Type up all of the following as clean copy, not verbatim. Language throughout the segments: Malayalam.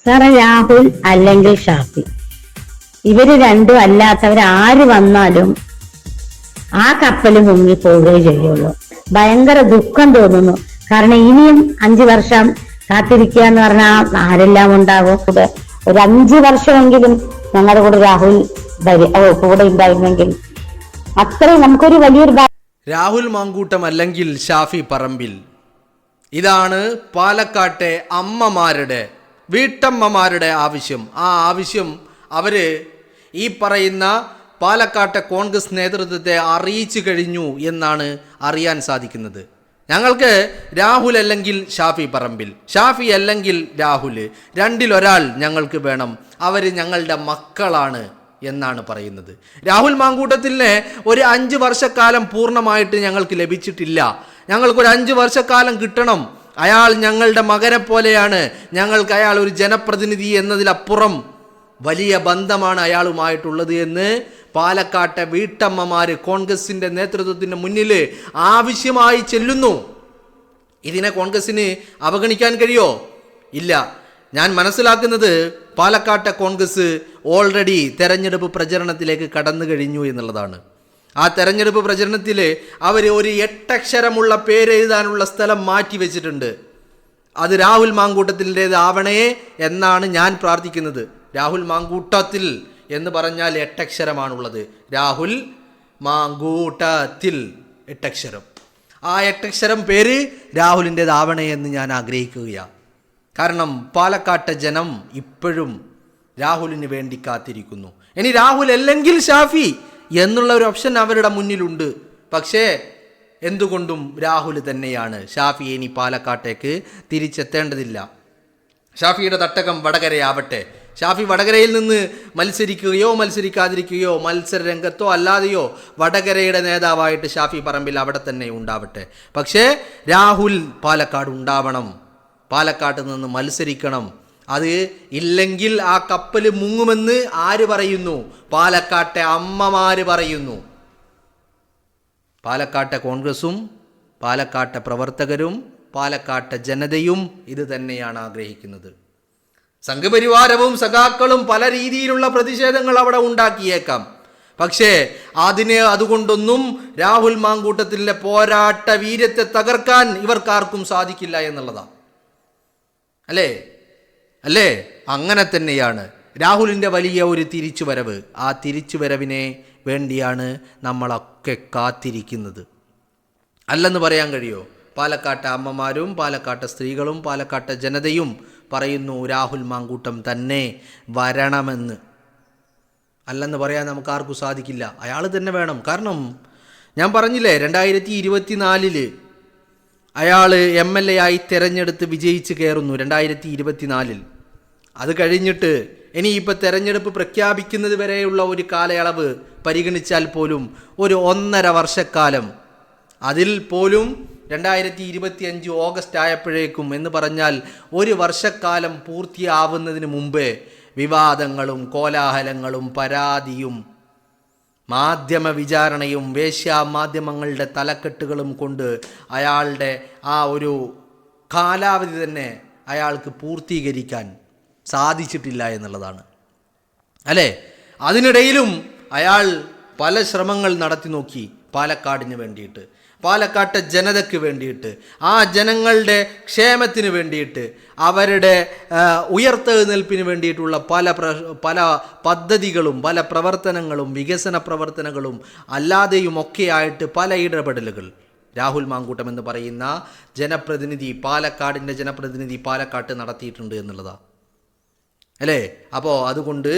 സാറേ, രാഹുൽ അല്ലെങ്കിൽ ഷാഫി, ഇവര് രണ്ടും അല്ലാത്തവർ ആര് വന്നാലും ആ കപ്പൽ മുങ്ങി പോവുകയേ ചെയ്യുള്ളൂ. ഭയങ്കര ദുഃഖം തോന്നുന്നു. കാരണം ഇനിയും 5 വർഷം കാത്തിരിക്കുക എന്ന് പറഞ്ഞാൽ ആരെല്ലാം ഉണ്ടാകും. ഒരു 5 വർഷമെങ്കിലും ഞങ്ങളുടെ കൂടെ രാഹുൽ കൂടെ ഉണ്ടായിരുന്നെങ്കിൽ അത്രയും നമുക്കൊരു വലിയൊരു. രാഹുൽ മാങ്കൂട്ടം അല്ലെങ്കിൽ ഷാഫി പറമ്പിൽ, ഇതാണ് പാലക്കാട്ടെ അമ്മമാരുടെ, വീട്ടമ്മമാരുടെ ആവശ്യം. ആ ആവശ്യം അവര് ഈ പറയുന്ന പാലക്കാട്ടെ കോൺഗ്രസ് നേതൃത്വത്തെ അറിയിച്ചു കഴിഞ്ഞു എന്നാണ് അറിയാൻ സാധിക്കുന്നത്. ഞങ്ങൾക്ക് രാഹുൽ അല്ലെങ്കിൽ ഷാഫി പറമ്പിൽ, ഷാഫി അല്ലെങ്കിൽ രാഹുൽ, രണ്ടിലൊരാൾ ഞങ്ങൾക്ക് വേണം. അവർ ഞങ്ങളുടെ മക്കളാണ് എന്നാണ് പറയുന്നത്. രാഹുൽ മാങ്കൂട്ടത്തിനെ ഒരു 5 വർഷക്കാലം പൂർണ്ണമായിട്ട് ഞങ്ങൾക്ക് ലഭിച്ചിട്ടില്ല. ഞങ്ങൾക്കൊരു 5 വർഷക്കാലം കിട്ടണം. അയാൾ ഞങ്ങളുടെ മകനെ പോലെയാണ്. ഞങ്ങൾക്ക് അയാൾ ഒരു ജനപ്രതിനിധി എന്നതിലപ്പുറം വലിയ ബന്ധമാണ് അയാളുമായിട്ടുള്ളത് എന്ന് പാലക്കാട്ടെ വീട്ടമ്മമാര് കോൺഗ്രസിന്റെ നേതൃത്വത്തിന് മുന്നിൽ ആവശ്യമായി ചെല്ലുന്നു. ഇതിനെ കോൺഗ്രസിന് അവഗണിക്കാൻ കഴിയോ? ഇല്ല. ഞാൻ മനസ്സിലാക്കുന്നത് പാലക്കാട്ടെ കോൺഗ്രസ് ഓൾറെഡി തെരഞ്ഞെടുപ്പ് പ്രചരണത്തിലേക്ക് കടന്നു കഴിഞ്ഞു എന്നുള്ളതാണ്. ആ തെരഞ്ഞെടുപ്പ് പ്രചരണത്തിൽ അവർ ഒരു 8 അക്ഷരമുള്ള പേരെഴുതാനുള്ള സ്ഥലം മാറ്റി വെച്ചിട്ടുണ്ട്. അത് രാഹുൽ മാങ്കൂട്ടത്തിൻ്റെത് ആവണേ എന്നാണ് ഞാൻ പ്രാർത്ഥിക്കുന്നത്. രാഹുൽ മാങ്കൂട്ടത്തിൽ എന്ന് പറഞ്ഞാൽ 8 അക്ഷരമാണുള്ളത്. രാഹുൽ മാങ്കൂട്ടത്തിൽ 8 അക്ഷരം. ആ 8 അക്ഷരം പേര് രാഹുലിൻ്റെതാവണേ എന്ന് ഞാൻ ആഗ്രഹിക്കുകയാണ്. കാരണം പാലക്കാട്ടെ ജനം ഇപ്പോഴും രാഹുലിന് വേണ്ടി കാത്തിരിക്കുന്നു. ഇനി രാഹുൽ അല്ലെങ്കിൽ ഷാഫി എന്നുള്ള ഒരു ഓപ്ഷൻ അവരുടെ മുന്നിലുണ്ട്. പക്ഷേ എന്തുകൊണ്ടും രാഹുൽ തന്നെയാണ്. ഷാഫി ഇനി പാലക്കാട്ടേക്ക് തിരിച്ചെത്തേണ്ടതില്ല. ഷാഫിയുടെ തട്ടകം വടകരയാവട്ടെ. ഷാഫി വടകരയിൽ നിന്ന് മത്സരിക്കുകയോ മത്സരിക്കാതിരിക്കുകയോ മത്സര രംഗത്തോ അല്ലാതെയോ വടകരയുടെ നേതാവായിട്ട് ഷാഫി പറമ്പിൽ അവിടെ തന്നെ ഉണ്ടാവട്ടെ. പക്ഷേ രാഹുൽ പാലക്കാട് ഉണ്ടാവണം. പാലക്കാട്ട് നിന്ന് മത്സരിക്കണം. അത് ഇല്ലെങ്കിൽ ആ കപ്പൽ മുങ്ങുമെന്ന് ആര് പറയുന്നു? പാലക്കാട്ടെ അമ്മമാര് പറയുന്നു. പാലക്കാട്ടെ കോൺഗ്രസും പാലക്കാട്ടെ പ്രവർത്തകരും പാലക്കാട്ടെ ജനതയും ഇത് തന്നെയാണ് ആഗ്രഹിക്കുന്നത്. സംഘപരിവാരവും സഖാക്കളും പല രീതിയിലുള്ള പ്രതിഷേധങ്ങൾ അവിടെ ഉണ്ടാക്കിയേക്കാം. പക്ഷേ അതുകൊണ്ടൊന്നും രാഹുൽ മാങ്കൂട്ടത്തിലെ പോരാട്ട വീര്യത്തെ തകർക്കാൻ ഇവർക്കാർക്കും സാധിക്കില്ല എന്നുള്ളതാണ്. അല്ലേ? അങ്ങനെ തന്നെയാണ് രാഹുലിൻ്റെ വലിയ ഒരു തിരിച്ചുവരവ്. ആ തിരിച്ചുവരവിനെ വേണ്ടിയാണ് നമ്മളൊക്കെ കാത്തിരിക്കുന്നത്. അല്ലെന്ന് പറയാൻ കഴിയോ? പാലക്കാട്ടെ അമ്മമാരും പാലക്കാട്ടെ സ്ത്രീകളും പാലക്കാട്ടെ ജനതയും പറയുന്നു രാഹുൽ മാങ്കൂട്ടം തന്നെ വരണമെന്ന്. അല്ലെന്ന് പറയാൻ നമുക്ക് ആർക്കും സാധിക്കില്ല. അയാൾ തന്നെ വേണം. കാരണം ഞാൻ പറഞ്ഞില്ലേ, 2024 അയാൾ MLA ആയി തിരഞ്ഞെടുത്ത് വിജയിച്ച് കയറുന്നു 2024. അത് കഴിഞ്ഞിട്ട് ഇനിയിപ്പോൾ തെരഞ്ഞെടുപ്പ് പ്രഖ്യാപിക്കുന്നത് വരെയുള്ള ഒരു കാലയളവ് പരിഗണിച്ചാൽ പോലും ഒരു 1.5 വർഷക്കാലം, അതിൽ പോലും 2025 ഓഗസ്റ്റ് ആയപ്പോഴേക്കും എന്ന് പറഞ്ഞാൽ 1 വർഷക്കാലം പൂർത്തിയാവുന്നതിന് മുമ്പേ വിവാദങ്ങളും കോലാഹലങ്ങളും പരാതിയും മാധ്യമ വിചാരണയും വേശ്യാമാധ്യമങ്ങളുടെ തലക്കെട്ടുകളും കൊണ്ട് അയാളുടെ ആ ഒരു കാലാവധി തന്നെ അയാൾക്ക് പൂർത്തീകരിക്കാൻ സാധിച്ചിട്ടില്ല എന്നുള്ളതാണ്. അതിനിടയിലും അയാൾ പല ശ്രമങ്ങൾ നടത്തി നോക്കി. പാലക്കാടിന് വേണ്ടിയിട്ട്, പാലക്കാട്ടെ ജനതയ്ക്ക് വേണ്ടിയിട്ട്, ആ ജനങ്ങളുടെ ക്ഷേമത്തിന് വേണ്ടിയിട്ട്, അവരുടെ ഉയർത്തെഴുന്നേൽപ്പിന് വേണ്ടിയിട്ടുള്ള പല പദ്ധതികളും പല പ്രവർത്തനങ്ങളും വികസന പ്രവർത്തനങ്ങളും അല്ലാതെയുമൊക്കെയായിട്ട് പല ഇടപെടലുകൾ രാഹുൽ മാങ്കൂട്ടം എന്ന് പറയുന്ന ജനപ്രതിനിധി, പാലക്കാടിൻ്റെ ജനപ്രതിനിധി പാലക്കാട്ട് നടത്തിയിട്ടുണ്ട് എന്നുള്ളതാണ്. അപ്പോൾ അതുകൊണ്ട്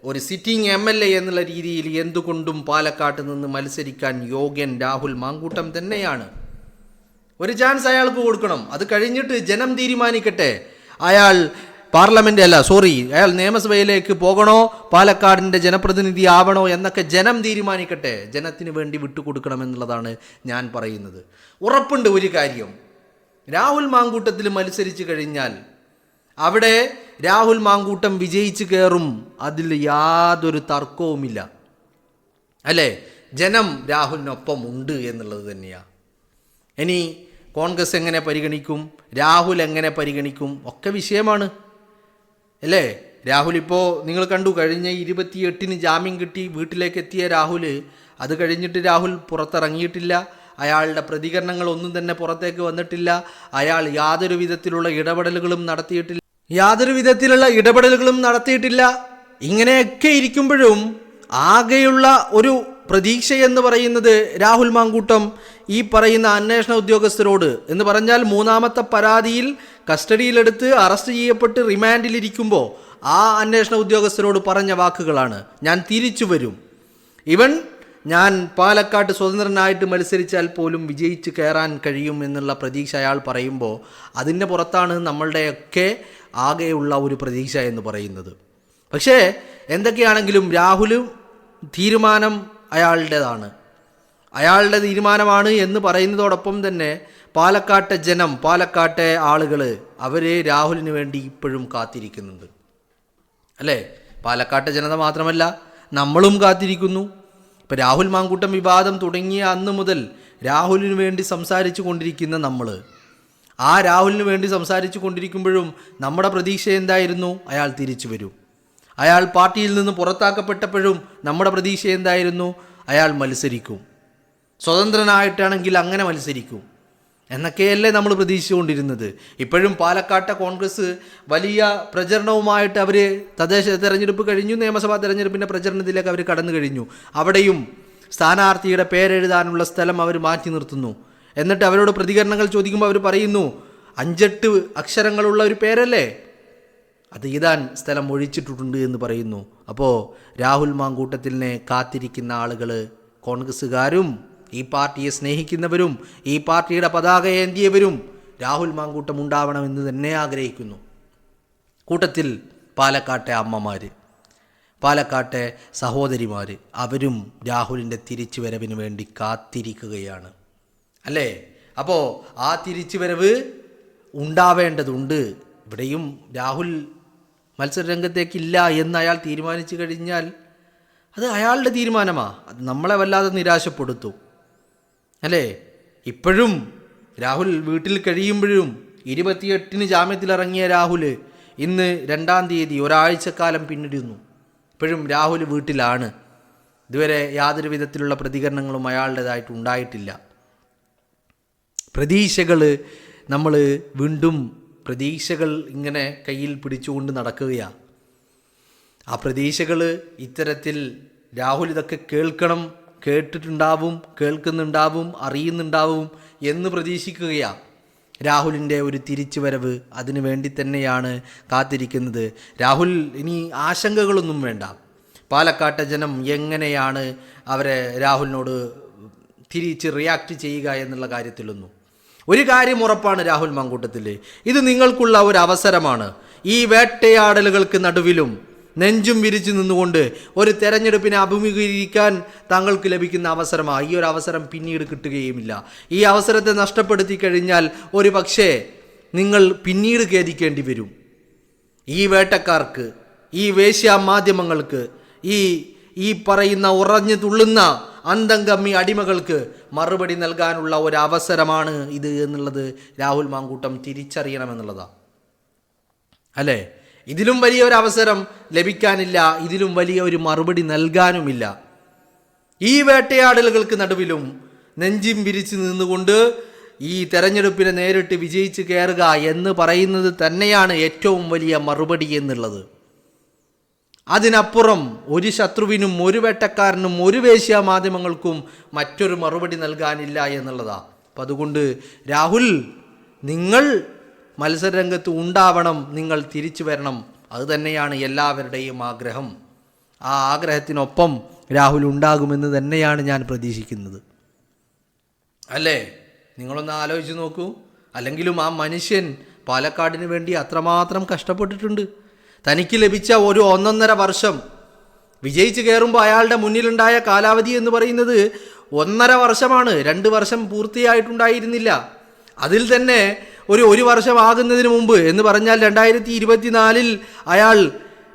ഒരു സിറ്റിംഗ് MLA എന്നുള്ള രീതിയിൽ എന്തുകൊണ്ടും പാലക്കാട്ട് നിന്ന് മത്സരിക്കാൻ യോഗ്യൻ രാഹുൽ മാങ്കൂട്ടം തന്നെയാണ്. ഒരു ചാൻസ് അയാൾക്ക് കൊടുക്കണം. അത് കഴിഞ്ഞിട്ട് ജനം തീരുമാനിക്കട്ടെ. അയാൾ അയാൾ നിയമസഭയിലേക്ക് പോകണോ, പാലക്കാടിൻ്റെ ജനപ്രതിനിധി ആവണോ എന്നൊക്കെ ജനം തീരുമാനിക്കട്ടെ. ജനത്തിന് വേണ്ടി വിട്ടുകൊടുക്കണമെന്നുള്ളതാണ് ഞാൻ പറയുന്നത്. ഉറപ്പുണ്ട് ഒരു കാര്യം, രാഹുൽ മാങ്കൂട്ടത്തിൽ മത്സരിച്ചു കഴിഞ്ഞാൽ അവിടെ രാഹുൽ മാങ്കൂട്ടം വിജയിച്ചു കയറും. അതിൽ യാതൊരു തർക്കവുമില്ല. ജനം രാഹുലിനൊപ്പം ഉണ്ട് എന്നുള്ളത് തന്നെയാണ്. ഇനി കോൺഗ്രസ് എങ്ങനെ പരിഗണിക്കും, രാഹുൽ എങ്ങനെ പരിഗണിക്കും ഒക്കെ വിഷയമാണ്. അല്ലേ? രാഹുൽ ഇപ്പോൾ നിങ്ങൾ കണ്ടു, കഴിഞ്ഞ 28-ന് ജാമ്യം കിട്ടി വീട്ടിലേക്ക് എത്തിയ രാഹുൽ, അത് കഴിഞ്ഞിട്ട് രാഹുൽ പുറത്തിറങ്ങിയിട്ടില്ല. അയാളുടെ പ്രതികരണങ്ങളൊന്നും തന്നെ പുറത്തേക്ക് വന്നിട്ടില്ല. അയാൾ യാതൊരു വിധത്തിലുള്ള ഇടപെടലുകളും നടത്തിയിട്ടില്ല. ഇങ്ങനെയൊക്കെ ഇരിക്കുമ്പോഴും ആകെയുള്ള ഒരു പ്രതീക്ഷയെന്ന് പറയുന്നത് രാഹുൽ മാങ്കൂട്ടം ഈ പറയുന്ന അന്വേഷണ ഉദ്യോഗസ്ഥരോട്, എന്ന് പറഞ്ഞാൽ മൂന്നാമത്തെ പരാതിയിൽ കസ്റ്റഡിയിലെടുത്ത് അറസ്റ്റ് ചെയ്യപ്പെട്ട് റിമാൻഡിലിരിക്കുമ്പോൾ ആ അന്വേഷണ ഉദ്യോഗസ്ഥരോട് പറഞ്ഞ വാക്കുകളാണ്, ഞാൻ തിരിച്ചു വരും, ഞാൻ പാലക്കാട്ട് സ്വതന്ത്രനായിട്ട് മത്സരിച്ചാൽ പോലും വിജയിച്ച് കയറാൻ കഴിയും എന്നുള്ള പ്രതീക്ഷ അയാൾ പറയുമ്പോൾ അതിൻ്റെ പുറത്താണ് നമ്മളുടെയൊക്കെ ആകെയുള്ള ഒരു പ്രതീക്ഷ എന്ന് പറയുന്നത്. പക്ഷേ എന്തൊക്കെയാണെങ്കിലും രാഹുലും തീരുമാനം അയാളുടേതാണ്, അയാളുടെ തീരുമാനമാണ് എന്ന് പറയുന്നതോടൊപ്പം തന്നെ പാലക്കാട്ടെ ജനം, പാലക്കാട്ടെ ആളുകൾ അവർ രാഹുലിന് വേണ്ടി ഇപ്പോഴും കാത്തിരിക്കുന്നുണ്ട്, അല്ലേ? പാലക്കാട്ടെ ജനത മാത്രമല്ല, നമ്മളും കാത്തിരിക്കുന്നു. ഇപ്പം രാഹുൽ മാങ്കൂട്ടം വിവാദം തുടങ്ങിയ അന്ന് മുതൽ രാഹുലിന് വേണ്ടി സംസാരിച്ചു കൊണ്ടിരിക്കുന്ന നമ്മൾ, ആ രാഹുലിന് വേണ്ടി സംസാരിച്ചു കൊണ്ടിരിക്കുമ്പോഴും നമ്മുടെ പ്രതീക്ഷ എന്തായിരുന്നു? അയാൾ തിരിച്ചു വരും. അയാൾ പാർട്ടിയിൽ നിന്ന് പുറത്താക്കപ്പെട്ടപ്പോഴും നമ്മുടെ പ്രതീക്ഷ എന്തായിരുന്നു? അയാൾ മത്സരിക്കും, സ്വതന്ത്രനായിട്ടാണെങ്കിൽ അങ്ങനെ മത്സരിക്കും എന്നൊക്കെയല്ലേ നമ്മൾ പ്രതീക്ഷിച്ചുകൊണ്ടിരുന്നത്. ഇപ്പോഴും പാലക്കാട്ടെ കോൺഗ്രസ് വലിയ പ്രചരണവുമായിട്ട് അവർ തദ്ദേശ തെരഞ്ഞെടുപ്പ് കഴിഞ്ഞു, നിയമസഭാ തെരഞ്ഞെടുപ്പിൻ്റെ പ്രചരണത്തിലേക്ക് അവർ കടന്നു കഴിഞ്ഞു. അവിടെയും സ്ഥാനാർത്ഥിയുടെ പേരെഴുതാനുള്ള സ്ഥലം അവർ മാറ്റി നിർത്തുന്നു. എന്നിട്ട് അവരോട് പ്രതികരണങ്ങൾ ചോദിക്കുമ്പോൾ അവർ പറയുന്നു, 5-8 അക്ഷരങ്ങളുള്ള ഒരു പേരല്ലേ, അത് എഴുതാൻ സ്ഥലം ഒഴിച്ചിട്ടുണ്ട് എന്ന് പറയുന്നു. അപ്പോൾ രാഹുൽ മാങ്കൂട്ടത്തിനെ കാത്തിരിക്കുന്ന ആളുകൾ, കോൺഗ്രസ്സുകാരും ഈ പാർട്ടിയെ സ്നേഹിക്കുന്നവരും ഈ പാർട്ടിയുടെ പതാക ഏന്തിയവരും രാഹുൽ മാങ്കൂട്ടം ഉണ്ടാവണമെന്ന് തന്നെ ആഗ്രഹിക്കുന്നു. കൂട്ടത്തിൽ പാലക്കാട്ടെ അമ്മമാർ, പാലക്കാട്ടെ സഹോദരിമാർ, അവരും രാഹുലിൻ്റെ തിരിച്ചുവരവിന് വേണ്ടി കാത്തിരിക്കുകയാണ്, അല്ലേ? അപ്പോൾ ആ തിരിച്ചുവരവ് ഉണ്ടാവേണ്ടതുണ്ട്. ഇവിടെയും രാഹുൽ മത്സരരംഗത്തേക്കില്ല എന്ന് അയാൾ തീരുമാനിച്ചു കഴിഞ്ഞാൽ അത് അയാളുടെ തീരുമാനമാണ്, അത് നമ്മളെ വല്ലാതെ നിരാശപ്പെടുത്തും, അല്ലേ? ഇപ്പോഴും രാഹുൽ വീട്ടിൽ കഴിയുമ്പോഴും 28-ന് ജാമ്യത്തിലിറങ്ങിയ രാഹുൽ ഇന്ന് 2-ാം തീയതി, ഒരാഴ്ചക്കാലം പിന്നിടുന്നു. ഇപ്പോഴും രാഹുൽ വീട്ടിലാണ്. ഇതുവരെ യാതൊരു വിധത്തിലുള്ള പ്രതികരണങ്ങളും അയാളുടേതായിട്ട് ഉണ്ടായിട്ടില്ല. പ്രതീക്ഷകൾ നമ്മൾ വീണ്ടും പ്രതീക്ഷകൾ ഇങ്ങനെ കയ്യിൽ പിടിച്ചുകൊണ്ട് നടക്കുകയാണ്. ആ പ്രതീക്ഷകൾ ഇത്തരത്തിൽ രാഹുൽ ഇതൊക്കെ കേൾക്കണം, കേട്ടിട്ടുണ്ടാവും, കേൾക്കുന്നുണ്ടാവും, അറിയുന്നുണ്ടാവും എന്ന് പ്രതീക്ഷിക്കുകയാണ്. രാഹുലിൻ്റെ ഒരു തിരിച്ചുവരവ് അതിനു വേണ്ടി തന്നെയാണ് കാത്തിരിക്കുന്നത്. രാഹുൽ ഇനി ആശങ്കകളൊന്നും വേണ്ട. പാലക്കാട്ടെ ജനം എങ്ങനെയാണ് അവരെ രാഹുലിനോട് തിരിച്ച് റിയാക്ട് ചെയ്യുക എന്നുള്ള കാര്യത്തിലൊന്നും ഒരു കാര്യം ഉറപ്പാണ് രാഹുൽ മാങ്കൂട്ടത്തിൽ, ഇത് നിങ്ങൾക്കുള്ള ഒരു അവസരമാണ്. ഈ വേട്ടയാടലുകൾക്ക് നടുവിലും നെഞ്ചും വിരിച്ചു നിന്നുകൊണ്ട് ഒരു തെരഞ്ഞെടുപ്പിനെ അഭിമുഖീകരിക്കാൻ താങ്കൾക്ക് ലഭിക്കുന്ന അവസരമാണ്. ഈ ഒരു അവസരം പിന്നീട് കിട്ടുകയുമില്ല. ഈ അവസരത്തെ നഷ്ടപ്പെടുത്തി കഴിഞ്ഞാൽ ഒരു പക്ഷേ നിങ്ങൾ പിന്നീട് ഖേദിക്കേണ്ടി വരും. ഈ വേട്ടക്കാർക്ക്, ഈ വേശ്യാ മാധ്യമങ്ങൾക്ക്, ഈ പറയുന്ന ഉറഞ്ഞു തുള്ളുന്ന അന്തംഗമ്മി അടിമകൾക്ക് മറുപടി നൽകാനുള്ള ഒരു അവസരമാണ് ഇത് എന്നുള്ളത് രാഹുൽ മാങ്കൂട്ടം തിരിച്ചറിയണമെന്നുള്ളതാണ്, അല്ലേ? ഇതിലും വലിയ ഒരു അവസരം ലഭിക്കാനില്ല, ഇതിലും വലിയ ഒരു മറുപടി നൽകാനുമില്ല. ഈ വേട്ടയാടലുകൾക്ക് നടുവിലും നെഞ്ചും വിരിച്ച് നിന്നുകൊണ്ട് ഈ തെരഞ്ഞെടുപ്പിനെ നേരിട്ട് വിജയിച്ച് കയറുക എന്ന് പറയുന്നത് തന്നെയാണ് ഏറ്റവും വലിയ മറുപടി എന്നുള്ളത്. അതിനപ്പുറം ഒരു ശത്രുവിനും, ഒരു വേട്ടക്കാരനും, ഒരു വേശ്യാ മാധ്യമങ്ങൾക്കും മറ്റൊരു മറുപടി നൽകാനില്ല എന്നുള്ളതാണ്. അപ്പം അതുകൊണ്ട് രാഹുൽ, നിങ്ങൾ മത്സരരംഗത്ത് ഉണ്ടാവണം, നിങ്ങൾ തിരിച്ചു വരണം. അതുതന്നെയാണ് എല്ലാവരുടെയും ആഗ്രഹം. ആ ആഗ്രഹത്തിനൊപ്പം രാഹുൽ ഉണ്ടാകുമെന്ന് തന്നെയാണ് ഞാൻ പ്രതീക്ഷിക്കുന്നത്, അല്ലേ? നിങ്ങളൊന്ന് ആലോചിച്ച് നോക്കൂ. അല്ലെങ്കിലും ആ മനുഷ്യൻ പാലക്കാടിന് വേണ്ടി അത്രമാത്രം കഷ്ടപ്പെട്ടിട്ടുണ്ട്. തനിക്ക് ലഭിച്ച ഒരു 1.5 വർഷം വിജയിച്ച് കയറുമ്പോൾ അയാളുടെ മുന്നിലുണ്ടായ കാലാവധി എന്ന് പറയുന്നത് 1.5 വർഷമാണ്. 2 വർഷം പൂർത്തിയായിട്ടുണ്ടായിരുന്നില്ല. അതിൽ തന്നെ ഒരു വർഷം ആകുന്നതിന് മുമ്പ് എന്ന് പറഞ്ഞാൽ 2024 അയാൾ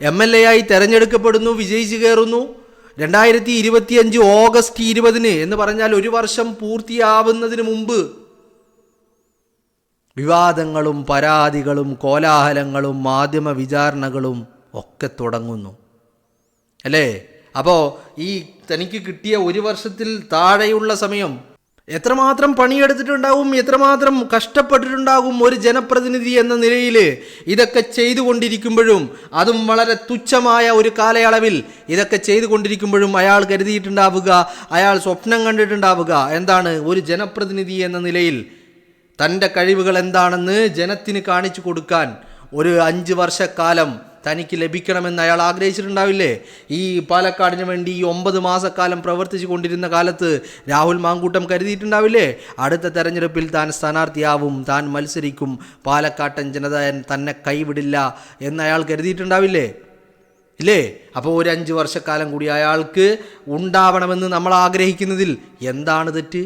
MLA ആയി തെരഞ്ഞെടുക്കപ്പെടുന്നു, വിജയിച്ച് കയറുന്നു. 2025 ഓഗസ്റ്റ് 20 എന്ന് പറഞ്ഞാൽ 1 വർഷം പൂർത്തിയാവുന്നതിന് മുമ്പ് വിവാദങ്ങളും പരാതികളും കോലാഹലങ്ങളും മാധ്യമ വിചാരണകളും ഒക്കെ തുടങ്ങുന്നു അല്ലേ? അപ്പോൾ ഈ തനിക്ക് കിട്ടിയ 1 വർഷത്തിൽ താഴെയുള്ള സമയം എത്രമാത്രം പണിയെടുത്തിട്ടുണ്ടാവും, എത്രമാത്രം കഷ്ടപ്പെട്ടിട്ടുണ്ടാകും ഒരു ജനപ്രതിനിധി എന്ന നിലയിൽ. ഇതൊക്കെ ചെയ്തുകൊണ്ടിരിക്കുമ്പോഴും, അതും വളരെ തുച്ഛമായ ഒരു കാലയളവിൽ ഇതൊക്കെ ചെയ്തുകൊണ്ടിരിക്കുമ്പോഴും അയാൾ കരുതിയിട്ടുണ്ടാവുക, അയാൾ സ്വപ്നം കണ്ടിട്ടുണ്ടാവുക എന്താണ്? ഒരു ജനപ്രതിനിധി എന്ന നിലയിൽ തൻ്റെ കഴിവുകൾ എന്താണെന്ന് ജനത്തിന് കാണിച്ചു കൊടുക്കാൻ ഒരു 5 വർഷക്കാലം തനിക്ക് ലഭിക്കണമെന്ന് അയാൾ ആഗ്രഹിച്ചിട്ടുണ്ടാവില്ലേ? ഈ പാലക്കാടിന് വേണ്ടി ഈ 9 മാസക്കാലം പ്രവർത്തിച്ചു കൊണ്ടിരുന്ന കാലത്ത് രാഹുൽ മാങ്കൂട്ടം കരുതിയിട്ടുണ്ടാവില്ലേ, അടുത്ത തെരഞ്ഞെടുപ്പിൽ താൻ സ്ഥാനാർത്ഥിയാവും, താൻ മത്സരിക്കും, പാലക്കാട്ടൻ ജനത തന്നെ കൈവിടില്ല എന്ന് അയാൾ കരുതിയിട്ടുണ്ടാവില്ലേ? ഇല്ലേ? അപ്പോൾ ഒരു 5 വർഷക്കാലം കൂടി അയാൾക്ക് ഉണ്ടാവണമെന്ന് നമ്മൾ ആഗ്രഹിക്കുന്നതിൽ എന്താണ് തെറ്റ്?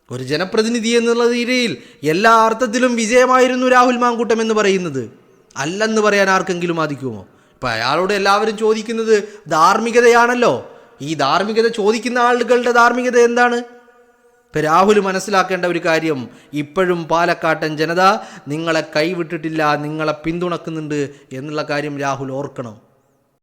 ഒരു ജനപ്രതിനിധി എന്നുള്ള രീതിയിൽ എല്ലാ അർത്ഥത്തിലും വിജയമായിരുന്നു രാഹുൽ മാങ്കൂട്ടം എന്ന് പറയുന്നത്. അല്ലെന്ന് പറയാൻ ആർക്കെങ്കിലും സാധിക്കുമോ? ഇപ്പം അയാളോട് എല്ലാവരും ചോദിക്കുന്നത് ധാർമ്മികതയാണല്ലോ. ഈ ധാർമ്മികത ചോദിക്കുന്ന ആളുകളുടെ ധാർമ്മികത എന്താണ്? ഇപ്പം രാഹുൽ മനസ്സിലാക്കേണ്ട ഒരു കാര്യം, ഇപ്പോഴും പാലക്കാട്ടൻ ജനത നിങ്ങളെ കൈവിട്ടിട്ടില്ല, നിങ്ങളെ പിന്തുണക്കുന്നുണ്ട് എന്നുള്ള കാര്യം രാഹുൽ ഓർക്കണം.